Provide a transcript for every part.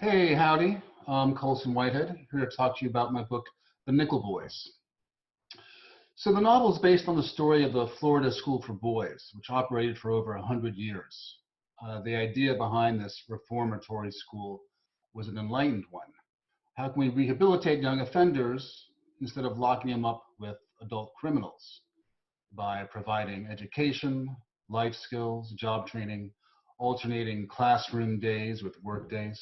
Hey, howdy. I'm Kolsonwhitehead, here to talk to you about my book, The Nickel Boys. So the novel is based on the story of the Florida School for Boys, which operated for over 100 years. The idea behind this reformatory school was an enlightened one. How can we rehabilitate young offenders instead of locking them up with adult criminals? By providing education, life skills, job training, alternating classroom days with work days.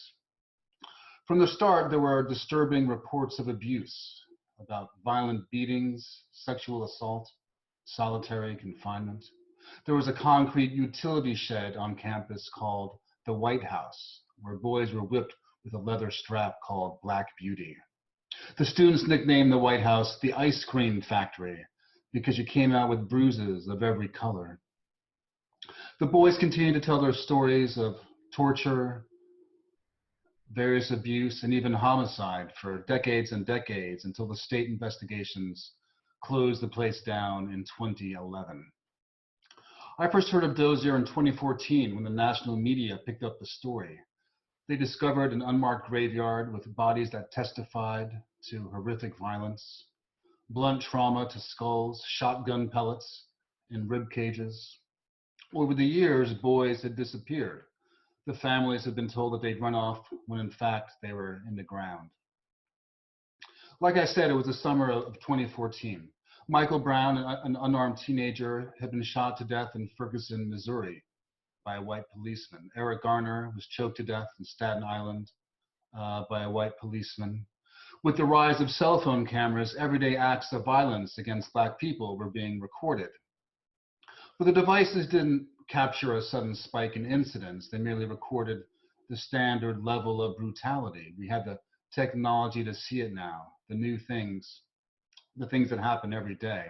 From the start, there were disturbing reports of abuse, about violent beatings, sexual assault, solitary confinement. There was a concrete utility shed on campus called the White House, where boys were whipped with a leather strap called Black Beauty. The students nicknamed the White House the ice cream factory because you came out with bruises of every color. The boys continued to tell their stories of torture, various abuse, and even homicide for decades and decades until the state investigations closed the place down in 2011. I first heard of Dozier in 2014 when the national media picked up the story. They discovered an unmarked graveyard with bodies that testified to horrific violence, blunt trauma to skulls, shotgun pellets in rib cages. Over the years, boys had disappeared. The families had been told that they'd run off when in fact they were in the ground. Like I said, it was the summer of 2014. Michael Brown, an unarmed teenager, had been shot to death in Ferguson, Missouri by a white policeman. Eric Garner was choked to death in Staten Island by a white policeman. With the rise of cell phone cameras, everyday acts of violence against Black people were being recorded. But the devices didn't capture a sudden spike in incidents. They merely recorded the standard level of brutality. We had the technology to see it now, the new things, the things that happen every day.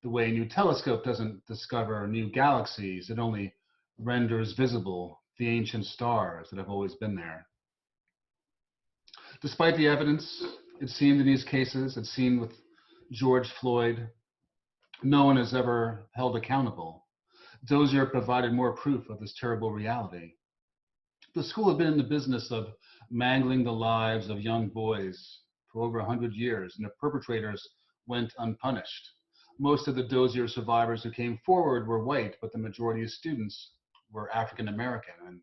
The way a new telescope doesn't discover new galaxies, it only renders visible the ancient stars that have always been there. Despite the evidence, it seemed in these cases, it seemed with George Floyd, no one is ever held accountable. Dozier provided more proof of this terrible reality. The school had been in the business of mangling the lives of young boys for over 100 years, and the perpetrators went unpunished. Most of the Dozier survivors who came forward were white, but the majority of students were African American. And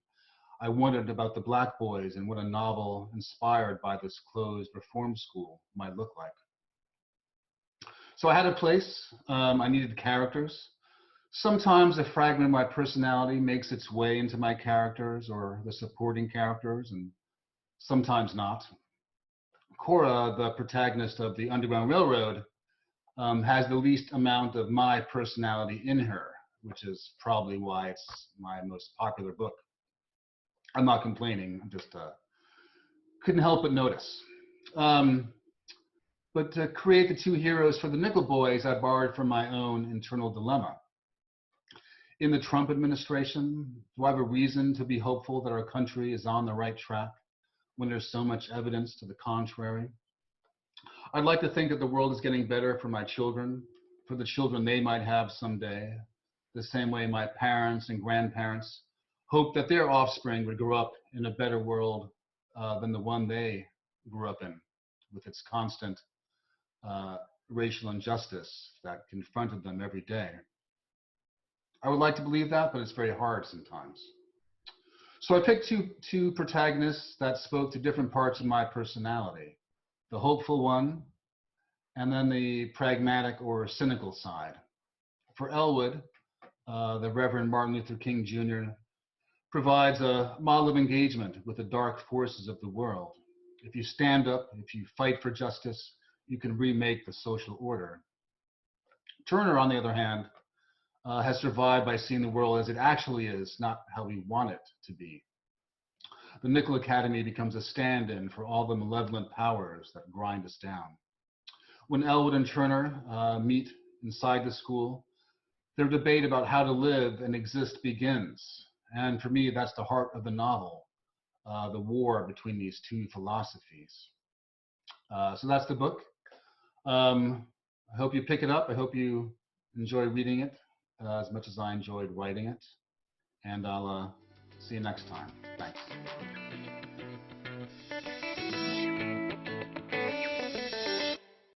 I wondered about the Black boys and what a novel inspired by this closed reform school might look like. So I had a place, I needed characters. Sometimes a fragment of my personality makes its way into my characters or the supporting characters, and sometimes not. Cora, the protagonist of the Underground Railroad, has the least amount of my personality in her, which is probably why it's my most popular book. I'm not complaining, I just couldn't help but notice. But to create the two heroes for the Nickel Boys, I borrowed from my own internal dilemma. In the Trump administration, do I have a reason to be hopeful that our country is on the right track when there's so much evidence to the contrary? I'd like to think that the world is getting better for my children, for the children they might have someday, the same way my parents and grandparents hoped that their offspring would grow up in a better world than the one they grew up in, with its constant racial injustice that confronted them every day. I would like to believe that, but it's very hard sometimes. So I picked two protagonists that spoke to different parts of my personality, the hopeful one, and then the pragmatic or cynical side. For Elwood, the Reverend Martin Luther King Jr. provides a model of engagement with the dark forces of the world. If you stand up, if you fight for justice, you can remake the social order. Turner, on the other hand, has survived by seeing the world as it actually is, not how we want it to be. The Nickel Academy becomes a stand-in for all the malevolent powers that grind us down. When Elwood and Turner meet inside the school, their debate about how to live and exist begins. And for me, that's the heart of the novel, the war between these two philosophies. So that's the book. I hope you pick it up. I hope you enjoy reading it as much as I enjoyed writing it. And I'll see you next time. Thanks.